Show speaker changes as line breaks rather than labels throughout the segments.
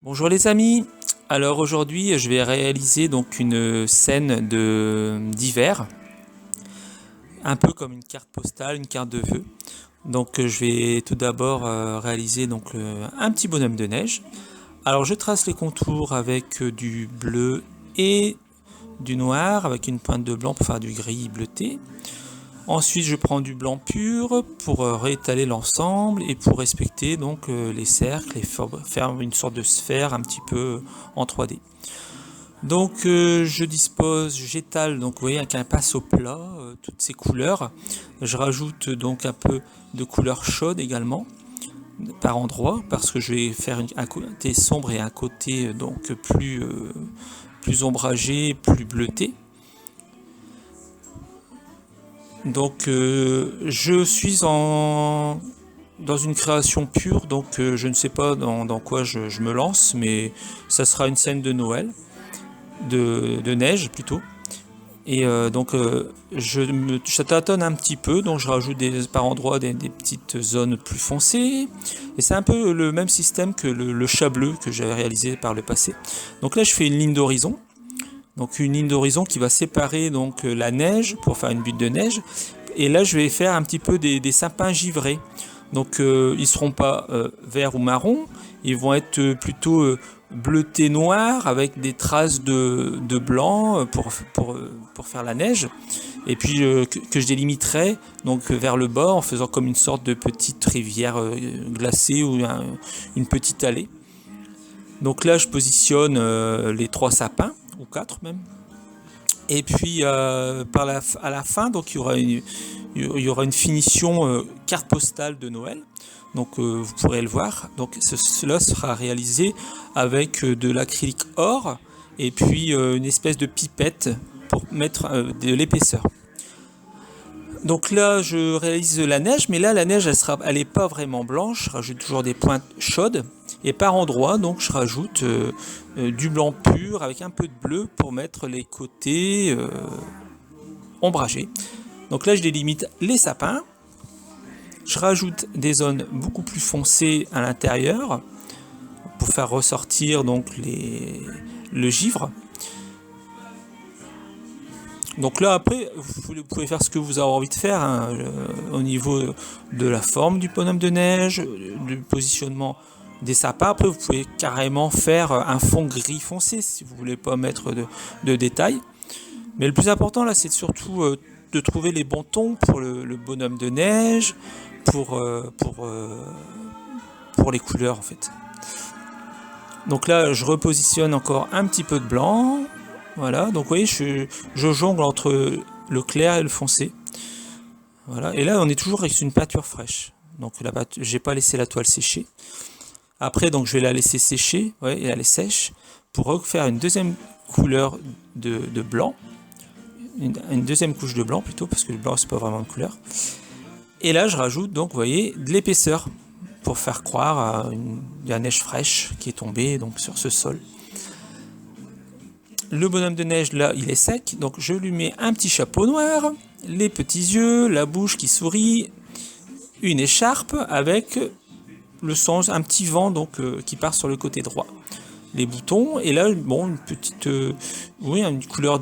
Bonjour les amis, alors aujourd'hui je vais réaliser donc une scène d'hiver, un peu comme une carte postale, une carte de vœux. Donc je vais tout d'abord réaliser donc un petit bonhomme de neige. Alors je trace les contours avec du bleu et du noir, avec une pointe de blanc pour faire du gris bleuté. Ensuite, je prends du blanc pur pour réétaler l'ensemble et pour respecter donc les cercles et faire une sorte de sphère un petit peu en 3D. Donc j'étale donc vous voyez avec un pinceau plat toutes ces couleurs. Je rajoute donc un peu de couleur chaude également par endroit parce que je vais faire un côté sombre et un côté donc plus ombragé, plus bleuté. Donc je suis dans une création pure, donc je ne sais pas dans quoi je me lance, mais ça sera une scène de Noël, de neige plutôt. Et je tâtonne un petit peu, donc je rajoute par endroits des petites zones plus foncées. Et c'est un peu le même système que le chat bleu que j'avais réalisé par le passé. Donc là je fais une ligne d'horizon. Donc une ligne d'horizon qui va séparer donc la neige pour faire une butte de neige. Et là je vais faire un petit peu des sapins givrés. Donc ils ne seront pas verts ou marron, ils vont être plutôt bleutés noirs avec des traces de blanc pour faire la neige. Et puis que je délimiterai donc vers le bas en faisant comme une sorte de petite rivière glacée ou une petite allée. Donc là je positionne les 3 sapins ou 4 même. Et puis à la fin, donc il y aura une finition carte postale de Noël. Donc vous pourrez le voir. Donc cela sera réalisé avec de l'acrylique or et puis une espèce de pipette pour mettre de l'épaisseur. Donc là je réalise la neige, mais là la neige elle est pas vraiment blanche, je rajoute toujours des pointes chaudes. Et par endroits, donc je rajoute du blanc pur avec un peu de bleu pour mettre les côtés ombragés. Donc là je délimite les sapins. Je rajoute des zones beaucoup plus foncées à l'intérieur pour faire ressortir donc le givre. Donc là après vous pouvez faire ce que vous avez envie de faire hein, au niveau de la forme du bonhomme de neige, du positionnement des sapins. Après vous pouvez carrément faire un fond gris foncé si vous voulez pas mettre de détails. Mais le plus important là c'est surtout de trouver les bons tons pour le bonhomme de neige, pour les couleurs en fait. Donc là je repositionne encore un petit peu de blanc. Voilà, donc vous voyez, je jongle entre le clair et le foncé. Voilà, et là on est toujours avec une peinture fraîche. Donc j'ai pas laissé la toile sécher. Après, donc je vais la laisser sécher, ouais, et elle est sèche, pour refaire une deuxième couleur de blanc. Une deuxième couche de blanc plutôt, parce que le blanc c'est pas vraiment une couleur. Et là je rajoute donc, vous voyez, de l'épaisseur, pour faire croire à la neige fraîche qui est tombée donc sur ce sol. Le bonhomme de neige là il est sec, donc je lui mets un petit chapeau noir, les petits yeux, la bouche qui sourit, une écharpe avec le sens, un petit vent donc qui part sur le côté droit. Les boutons, et là bon une petite oui, une couleur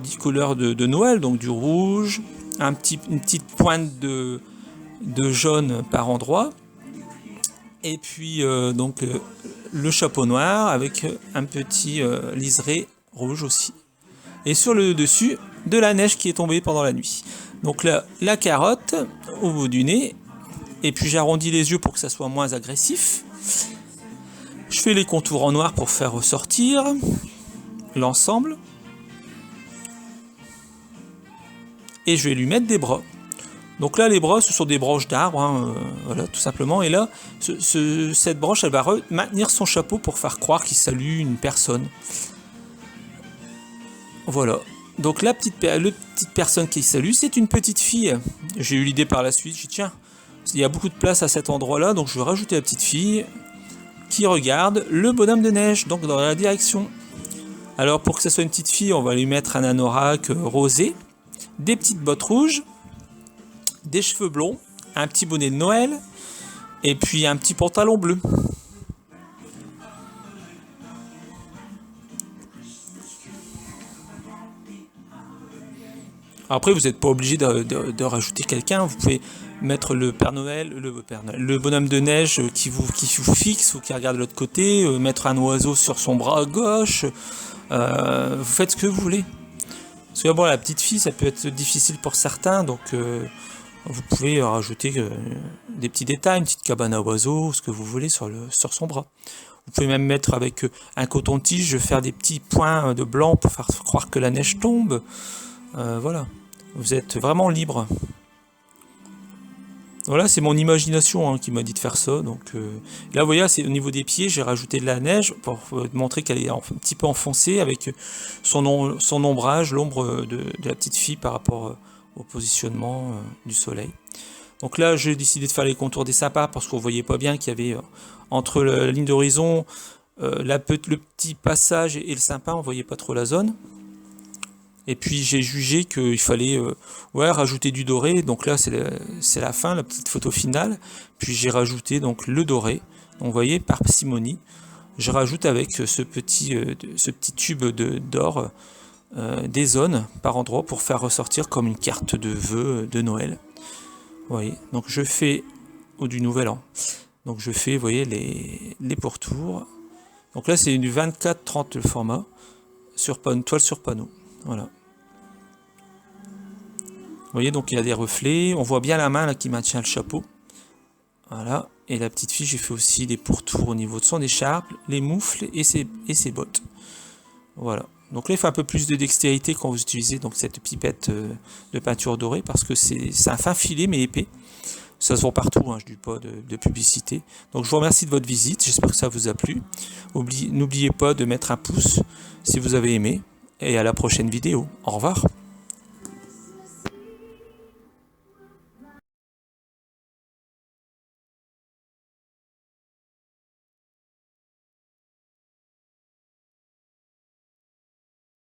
de Noël, donc du rouge, une petite pointe de jaune par endroit, et puis le chapeau noir avec un petit liseré rouge aussi. Et sur le dessus, de la neige qui est tombée pendant la nuit. Donc là, la carotte au bout du nez. Et puis j'arrondis les yeux pour que ça soit moins agressif. Je fais les contours en noir pour faire ressortir l'ensemble. Et je vais lui mettre des bras. Donc là, les bras, ce sont des branches d'arbres, hein, voilà, tout simplement. Et là, cette branche, elle va maintenir son chapeau pour faire croire qu'il salue une personne. Voilà. Donc la petite personne qui salue, c'est une petite fille. J'ai eu l'idée par la suite, j'ai dit tiens, il y a beaucoup de place à cet endroit-là, donc je vais rajouter la petite fille qui regarde le bonhomme de neige, donc dans la direction. Alors pour que ça soit une petite fille, on va lui mettre un anorak rosé, des petites bottes rouges, des cheveux blonds, un petit bonnet de Noël, et puis un petit pantalon bleu. Après, vous n'êtes pas obligé de rajouter quelqu'un. Vous pouvez mettre le Père Noël, le bonhomme de neige qui vous fixe ou qui regarde de l'autre côté, mettre un oiseau sur son bras gauche. Vous faites ce que vous voulez. Parce que bon, la petite fille, ça peut être difficile pour certains, donc vous pouvez rajouter des petits détails, une petite cabane à oiseaux, ce que vous voulez sur son bras. Vous pouvez même mettre avec un coton-tige, faire des petits points de blanc pour faire croire que la neige tombe. Voilà, vous êtes vraiment libre. Voilà, c'est mon imagination qui m'a dit de faire ça. Donc là, vous voyez, c'est au niveau des pieds, j'ai rajouté de la neige pour montrer qu'elle est un petit peu enfoncée avec son ombrage, l'ombre de la petite fille par rapport au positionnement du soleil. Donc là, j'ai décidé de faire les contours des sapins parce qu'on voyait pas bien qu'il y avait entre la ligne d'horizon, le petit passage et le sapin, on voyait pas trop la zone. Et puis j'ai jugé qu'il fallait rajouter du doré, donc là c'est la fin, la petite photo finale. Puis j'ai rajouté donc le doré, donc vous voyez par parcimonie, je rajoute avec ce petit tube d'or des zones par endroit pour faire ressortir comme une carte de vœux de Noël. Vous voyez, donc je fais, ou du Nouvel An, donc je fais, vous voyez, les pourtours. Donc là c'est du 24-30 le format, toile sur panneau. Voilà. Vous voyez, donc il y a des reflets. On voit bien la main là qui maintient le chapeau. Voilà. Et la petite fille, j'ai fait aussi des pourtours au niveau de son écharpe, les moufles et ses bottes. Voilà. Donc là, il faut un peu plus de dextérité quand vous utilisez donc cette pipette de peinture dorée parce que c'est un fin filet mais épais. Ça se vend partout, je ne dis pas de publicité. Donc je vous remercie de votre visite. J'espère que ça vous a plu. N'oubliez pas de mettre un pouce si vous avez aimé. Et à la prochaine vidéo. Au revoir.